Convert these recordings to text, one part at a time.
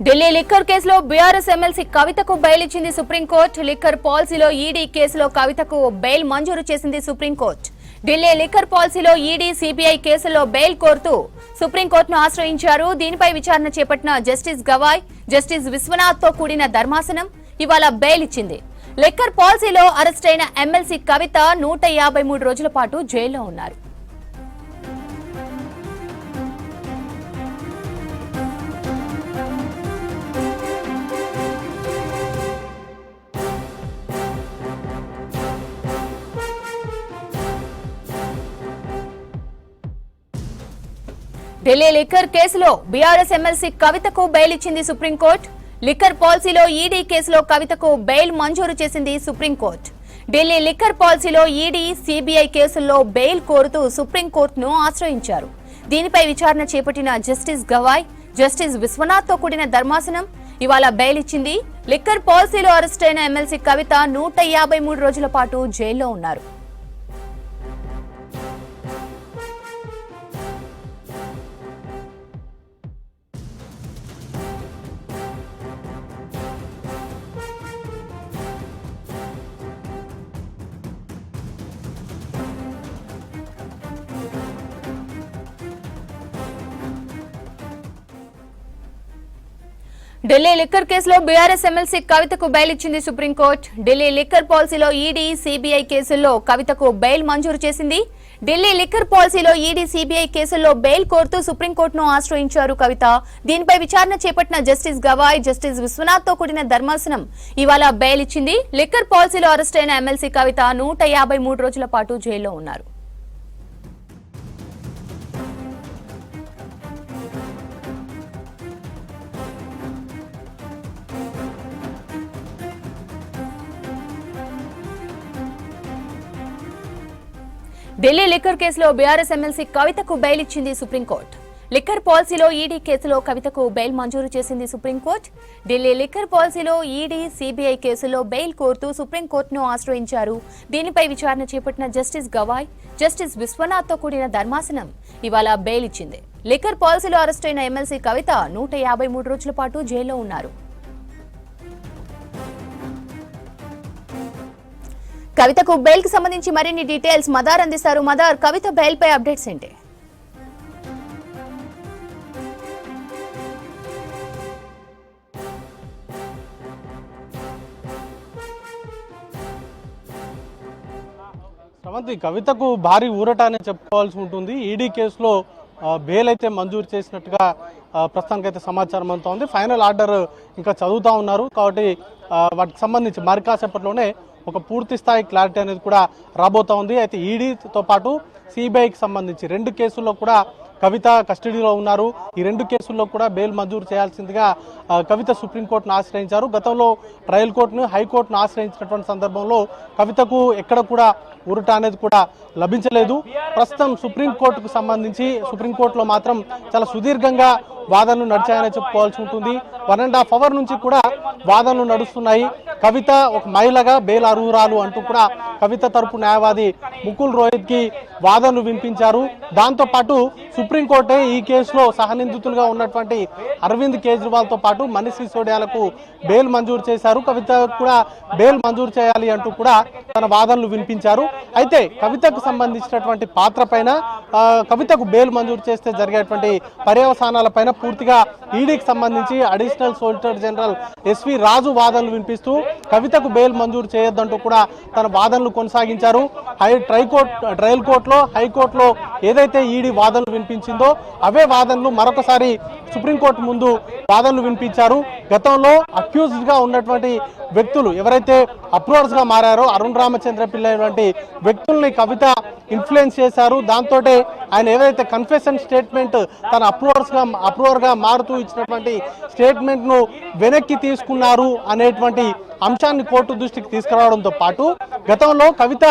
Delhi liquor కేసులో BRS MLC కవితకు bail ఇచ్చింది సుప్రీంకోర్టు. లిక్కర్ పాలసీలో ఈడీ కేసులో కవితకు బెయిల్ మంజూరు చేసింది సుప్రీంకోర్టు. ఢిల్లీ లిక్కర్ పాలసీలో ఈడీ, సిబిఐ కేసుల్లో బెయిల్ కోరుతూ సుప్రీంకోర్టును ఆశ్రయించారు. దీనిపై విచారణ చేపట్టిన జస్టిస్ గవాయ్, జస్టిస్ విశ్వనాథ్ తో కూడిన ధర్మాసనం ఇవాళ బెయిల్ ఇచ్చింది. లిక్కర్ పాలసీలో అరెస్టైన ఎమ్మెల్సీ కవిత 153 రోజుల పాటు జైల్లో ఉన్నారు. ఢిల్లీ లిక్కర్ కేసులో బీఆర్ఎస్ ఎమ్మెల్సీ కవితకు బెయిల్ ఇచ్చింది సుప్రీంకోర్టు. లిక్కర్ పాలసీలో ఈడీ కేసులో కవితకు బెయిల్ మంజూరు చేసింది సుప్రీంకోర్టు. ఢిల్లీ లిక్కర్ పాలసీలో ఈడీ, సిబిఐ కేసుల్లో బెయిల్ కోరుతూ సుప్రీంకోర్టును ఆశ్రయించారు. దీనిపై విచారణ చేపట్టిన జస్టిస్ గవాయ్, జస్టిస్ విశ్వనాథ్ తో కూడిన ధర్మాసనం ఇవాళ బెయిల్ ఇచ్చింది. లిక్కర్ పాలసీలో అరెస్టైన ఎమ్మెల్సీ కవిత 153 రోజుల పాటు జైల్లో ఉన్నారు. ఢిల్లీ లిక్కర్ కేసులో బీఆర్ఎస్ ఎమ్మెల్సీ కవితకు బెయిల్ ఇచ్చింది సుప్రీంకోర్టు. ఢిల్లీ లిక్కర్ పాలసీలో ఈడీ, సిబిఐ కేసుల్లో కవితకు బెయిల్ మంజూరు చేసింది. ఢిల్లీ లిక్కర్ పాలసీలో ఈడీ, సిబిఐ కేసుల్లో బెయిల్ కోరుతూ సుప్రీంకోర్టును ఆశ్రయించారు కవిత. దీనిపై విచారణ చేపట్టిన జస్టిస్ గవాయ్, జస్టిస్ విశ్వనాథ్ తో కూడిన ధర్మాసనం ఇవాళ బెయిల్ ఇచ్చింది. లిక్కర్ పాలసీలో అరెస్టైన ఎమ్మెల్సీ కవిత 153 రోజుల పాటు జైల్లో ఉన్నారు. ఢిల్లీ లిక్కర్ కేసులో బీఆర్ఎస్ ఎమ్మెల్సీ కవితకు బెయిల్ ఇచ్చింది సుప్రీంకోర్టు. లిక్కర్ పాలసీలో ఈడీ కేసులో కవితకు బెయిల్ మంజూరు చేసింది సుప్రీంకోర్టు. ఢిల్లీ లిక్కర్ పాలసీలో ఈడీ, సిబిఐ కేసులో బెయిల్ కోరుతూ సుప్రీంకోర్టును ఆశ్రయించారు. దీనిపై విచారణ చేపట్టిన జస్టిస్ గవాయ్, జస్టిస్ విశ్వనాథ్ తో కూడిన ధర్మాసనం ఇవాళ బెయిల్ ఇచ్చింది. లిక్కర్ పాలసీలో అరెస్టైన ఎమ్మెల్సీ కవిత 153 రోజుల పాటు జైల్లో ఉన్నారు. కవితకు బెయిల్ కి సంబంధించి మరిన్ని డీటెయిల్స్ మదార్ అందిస్తారు. మదార్, కవిత బెయిల్ పై అప్డేట్స్ ఏంటి? కవితకు భారీ ఊరట అనే చెప్పుకోవాల్సి ఉంటుంది. ఈడీ కేసులో బెయిల్ అయితే మంజూరు చేసినట్టుగా ప్రస్తుతానికైతే సమాచారం అంతా ఉంది. ఫైనల్ ఆర్డర్ ఇంకా చదువుతా ఉన్నారు కాబట్టి వాటికి సంబంధించి మరి కాసేపట్లోనే ఒక పూర్తి స్థాయి క్లారిటీ అనేది కూడా రాబోతా ఉంది. అయితే ఈడీతో పాటు సిబిఐకి సంబంధించి 2 కేసుల్లో కూడా కవిత కస్టడీలో ఉన్నారు. ఈ 2 కేసుల్లో కూడా బెయిల్ మంజూరు చేయాల్సిందిగా కవిత సుప్రీంకోర్టును ఆశ్రయించారు. గతంలో ట్రయల్ కోర్టును, హైకోర్టును ఆశ్రయించినటువంటి సందర్భంలో కవితకు ఎక్కడ కూడా ఊరట అనేది కూడా లభించలేదు. ప్రస్తుతం సుప్రీంకోర్టుకు సంబంధించి సుప్రీంకోర్టులో మాత్రం చాలా సుదీర్ఘంగా వాదనలు నడిచాయని చెప్పుకోవాల్సి ఉంటుంది. 1.5 hour నుంచి కూడా వాదనలు నడుస్తున్నాయి. కవిత ఒక మహిళగా బెయిల్ అర్హురాలు అంటూ కూడా కవిత తరపు న్యాయవాది ముకుల్ రోహిత్ కి వాదనలు వినిపించారు. దాంతో పాటు సుప్రీంకోర్టే ఈ కేసులో సహనిందితులుగా ఉన్నటువంటి అరవింద్ కేజ్రీవాల్ తో పాటు మనీష్ సిసోడియాలకు బెయిల్ మంజూరు చేశారు. కవిత కూడా బెయిల్ మంజూరు చేయాలి అంటూ కూడా తన వాదనలు వినిపించారు. అయితే కవితకు సంబంధించినటువంటి పాత్ర పైన, కవితకు బెయిల్ మంజూరు చేస్తే జరిగేటువంటి పర్యవసానాల పైన పూర్తిగా ఈడీకి సంబంధించి అడిషనల్ సోలిసిటర్ జనరల్ ఎస్వి రాజు వాదనలు వినిపిస్తూ కవితకు బెయిల్ మంజూరు చేయొద్దంటూ కూడా తన వాదనలు కొనసాగించారు. ట్రయల్ కోర్టులో, హైకోర్టులో ఏదైతే ఈడీ వాదనలు వినిపించిందో అవే వాదనలు మరొకసారి సుప్రీంకోర్టు ముందు వాదనలు వినిపించారు. గతంలో అక్యూజ్డ్ గా ఉన్నటువంటి వ్యక్తులు ఎవరైతే అప్రూవర్స్ గా మారారో అరుణ్ రామచంద్ర పిల్ల వంటి వ్యక్తుల్ని కవిత ఇన్ఫ్లుయెన్స్ చేశారు. దాంతో ఆయన ఏదైతే కన్ఫెషన్ స్టేట్మెంట్ తన అప్రూవర్ గా మారుతూ ఇచ్చినటువంటి స్టేట్మెంట్ ను వెనక్కి తీసుకున్నారు అనేటువంటి అంశాన్ని కోర్టు దృష్టికి తీసుకురావడంతో పాటు గతంలో కవిత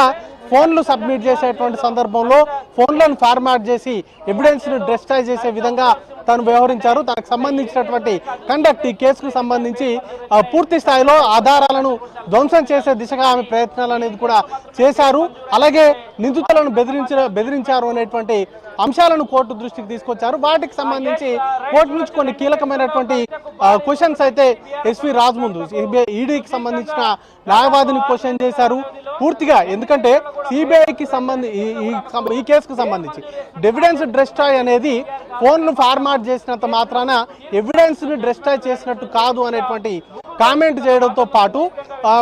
ఫోన్లు సబ్మిట్ చేసేటువంటి సందర్భంలో ఫోన్లను ఫార్మాట్ చేసి ఎవిడెన్స్ ను డిస్ట్రాయ్ చేసే విధంగా తను వ్యవహరించారు. తనకు సంబంధించినటువంటి కండక్ట్ ఈ కేసుకు సంబంధించి పూర్తి స్థాయిలో ఆధారాలను ధ్వంసం చేసే దిశగా ఆమె ప్రయత్నాలు అనేది కూడా చేశారు. అలాగే నిందితులను బెదిరించారు అనేటువంటి అంశాలను కోర్టు దృష్టికి తీసుకొచ్చారు. వాటికి సంబంధించి కోర్టు నుంచి కొన్ని కీలకమైనటువంటి క్వశ్చన్స్ అయితే ఎస్వి రాజు ముందు ఈడీకి సంబంధించిన న్యాయవాదిని క్వశ్చన్ చేశారు పూర్తిగా. ఎందుకంటే సిబిఐకి ఈ కేసుకు సంబంధించి ఎవిడెన్స్ డిస్ట్రాయ్ అనేది ఫోన్ను ఫార్మాట్ చేసినంత మాత్రాన ఎవిడెన్స్ ని డిస్ట్రాయ్ చేసినట్టు కాదు అనేటువంటి కామెంట్ చేయడంతో పాటు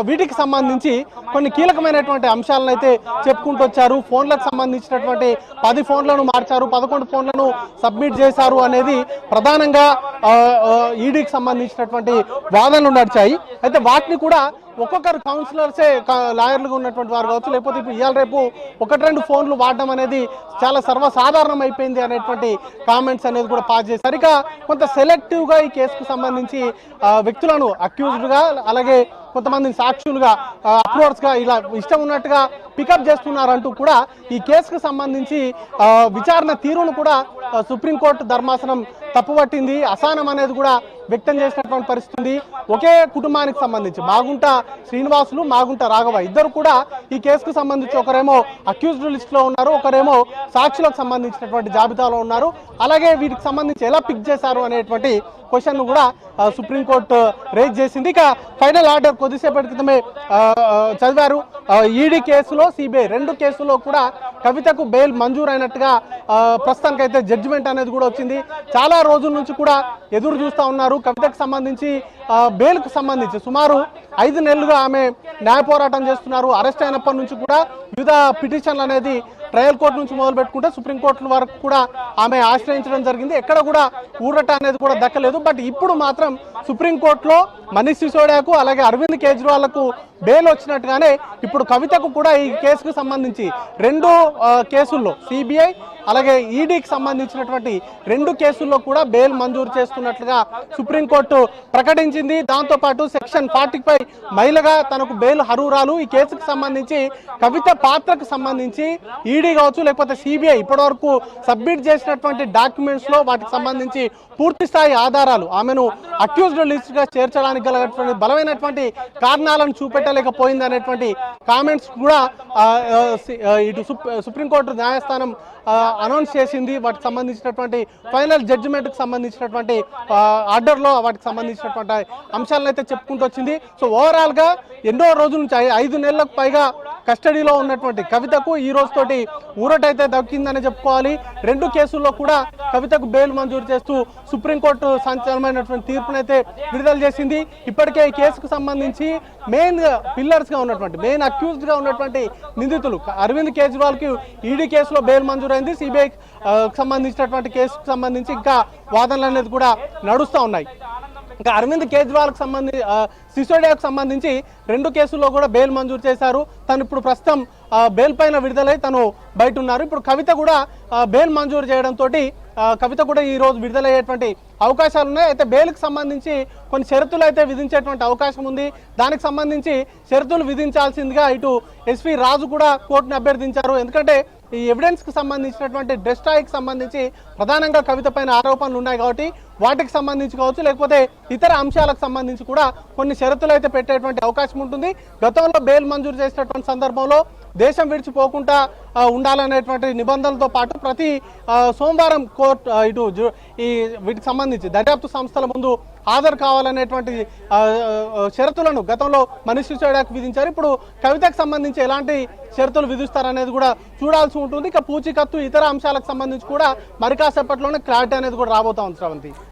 వీటికి సంబంధించి కొన్ని కీలకమైనటువంటి అంశాలను అయితే చెప్పుకుంటూ వచ్చారు. ఫోన్లకు సంబంధించినటువంటి 10 ఫోన్లను మార్చారు, 11 ఫోన్లను సబ్మిట్ చేశారు అనేది ప్రధానంగా ఈడీకి సంబంధించినటువంటి వాదనలు నడిచాయి. అయితే వాటిని కూడా ఒక్కొక్కరు కౌన్సిలర్సే లాయర్లుగా ఉన్నటువంటి వారు కావచ్చు, లేకపోతే ఇప్పుడు ఇవాళ రేపు 1-2 ఫోన్లు వాడడం అనేది చాలా సర్వసాధారణం అయిపోయింది అనేటువంటి కామెంట్స్ అనేది కూడా పాస్ చేశారు. ఇక కొంత సెలెక్టివ్గా ఈ కేసుకు సంబంధించి వ్యక్తులను అక్యూజ్డ్గా అలాగే కొంతమందిని సాక్షులుగా అప్లోడ్స్గా ఇలా ఇష్టం ఉన్నట్టుగా పికప్ చేస్తున్నారంటూ కూడా ఈ కేసుకు సంబంధించి విచారణ తీరును కూడా సుప్రీంకోర్టు ధర్మాసనం తప్పుపట్టింది. అసహనం అనేది కూడా వ్యక్తం చేసినటువంటి పరిస్థితి. ఒకే కుటుంబానికి సంబంధించి మాగుంట శ్రీనివాసులు, మాగుంట రాఘవ ఇద్దరు కూడా ఈ కేసుకు సంబంధించి ఒకరేమో అక్యూజ్డ్ లిస్ట్ లో ఉన్నారు, ఒకరేమో సాక్షులకు సంబంధించినటువంటి జాబితాలో ఉన్నారు. అలాగే వీటికి సంబంధించి ఎలా పిక్ చేశారు అనేటువంటి క్వశ్చన్ కూడా సుప్రీంకోర్టు రేజ్ చేసింది. ఇక ఫైనల్ ఆర్డర్ కొద్దిసేపటి క్రితమే చదివారు. ఈడీ కేసులో సిబిఐ 2 కేసుల్లో కూడా కవితకు బెయిల్ మంజూరు అయినట్టుగా ప్రస్తుతానికైతే జడ్జిమెంట్ అనేది కూడా వచ్చింది. చాలా రోజుల నుంచి కూడా ఎదురు చూస్తూ ఉన్నారు. కవితకు సంబంధించి బెయిల్కు సంబంధించి సుమారు 5 నెలలుగా ఆమె న్యాయ పోరాటం చేస్తున్నారు. అరెస్ట్ అయినప్పటి నుంచి కూడా వివిధ పిటిషన్లు అనేది ట్రయల్ కోర్టు నుంచి మొదలు పెట్టుకుంటే సుప్రీంకోర్టు వరకు కూడా ఆమె ఆశ్రయించడం జరిగింది. ఎక్కడ కూడా ఊరట అనేది కూడా దక్కలేదు. బట్ ఇప్పుడు మాత్రం సుప్రీంకోర్టులో మనీష్ సిసోడియాకు అలాగే అరవింద్ కేజ్రీవాల్కు బెయిల్ వచ్చినట్టుగానే ఇప్పుడు కవితకు కూడా ఈ కేసుకు సంబంధించి 2 కేసుల్లో సిబిఐ అలాగే ఈడీకి సంబంధించినటువంటి 2 కేసుల్లో కూడా బెయిల్ మంజూరు చేస్తున్నట్లుగా సుప్రీంకోర్టు ప్రకటించింది. దాంతోపాటు సెక్షన్ 45 మహిళగా తనకు బెయిల్ హరూరాలు. ఈ కేసుకు సంబంధించి కవిత పాత్రకు సంబంధించి ఈడీ కావచ్చు లేకపోతే సిబిఐ ఇప్పటివరకు సబ్మిట్ చేసినటువంటి డాక్యుమెంట్స్ లో వాటికి సంబంధించి పూర్తి స్థాయి ఆధారాలు ఆమెను అక్యూజ్డ్ లిస్ట్ గా చేర్చడానికి గల బలమైనటువంటి కారణాలను చూపెట్టలేకపోయింది అనేటువంటి కామెంట్స్ కూడా ఇటు సుప్రీంకోర్టు న్యాయస్థానం అనౌన్స్ చేసింది. వాటికి సంబంధించినటువంటి ఫైనల్ జడ్జిమెంట్ కు సంబంధించినటువంటి ఆర్డర్ లో వాటికి సంబంధించినటువంటి అంశాలను అయితే చెప్పుకుంటూ వచ్చింది. సో ఓవరాల్ గా ఎన్నో రోజుల నుంచి 5 నెలలకు పైగా కస్టడీలో ఉన్నటువంటి కవితకు ఈ రోజుతోటి ఊరటైతే దక్కిందని చెప్పుకోవాలి. 2 కేసుల్లో కూడా కవితకు బెయిల్ మంజూరు చేస్తూ సుప్రీంకోర్టు సంచలనమైనటువంటి తీర్పునైతే విడుదల చేసింది. ఇప్పటికే ఈ కేసుకు సంబంధించి మెయిన్ పిల్లర్స్ గా ఉన్నటువంటి మెయిన్ అక్యూజ్డ్ గా ఉన్నటువంటి నిందితులు అరవింద్ కేజ్రీవాల్ కి ఈడీ కేసులో బెయిల్ మంజూరైంది. సిబిఐ సంబంధించినటువంటి కేసుకు సంబంధించి ఇంకా వాదనలు అనేది కూడా నడుస్తూ ఉన్నాయి. ఇంకా అరవింద్ కేజ్రీవాల్కి సంబంధించి సిసోడియాకు సంబంధించి 2 కేసుల్లో కూడా బెయిల్ మంజూరు చేశారు. తను ఇప్పుడు ప్రస్తుతం బెయిల్ పైన విడుదలై తను బయట ఉన్నారు. ఇప్పుడు కవిత కూడా బెయిల్ మంజూరు చేయడంతో కవిత కూడా ఈ రోజు విడుదలయ్యేటువంటి అవకాశాలు ఉన్నాయి. అయితే బెయిల్కి సంబంధించి కొన్ని షరతులు అయితే విధించేటువంటి అవకాశం ఉంది. దానికి సంబంధించి షరతులు విధించాల్సిందిగా ఇటు ఎస్వి రాజు కూడా కోర్టును అభ్యర్థించారు. ఎందుకంటే ఈ ఎవిడెన్స్ కి సంబంధించినటువంటి డెస్ట్రాయ్కి సంబంధించి ప్రధానంగా కవిత పైన ఆరోపణలు ఉన్నాయి కాబట్టి వాటికి సంబంధించి కావచ్చు లేకపోతే ఇతర అంశాలకు సంబంధించి కూడా కొన్ని షరతులు అయితే పెట్టేటువంటి అవకాశం ఉంటుంది. గతంలో బెయిల్ మంజూరు చేసినటువంటి సందర్భంలో దేశం విడిచిపోకుండా ఉండాలనేటువంటి నిబంధనలతో పాటు ప్రతి సోమవారం కోర్టు ఇటు ఈ వీటికి సంబంధించి దర్యాప్తు సంస్థల ముందు హాజరు కావాలనేటువంటి షరతులను గతంలో మనీష్ సిసోడియాకు విధించారు. ఇప్పుడు కవితకు సంబంధించి ఎలాంటి షరతులు విధిస్తారనేది కూడా చూడాల్సి ఉంటుంది. ఇక పూచీకత్తు ఇతర అంశాలకు సంబంధించి కూడా మరి కాసేపట్లోనే క్లారిటీ అనేది కూడా రాబోతా ఉంది శ్రవంతి.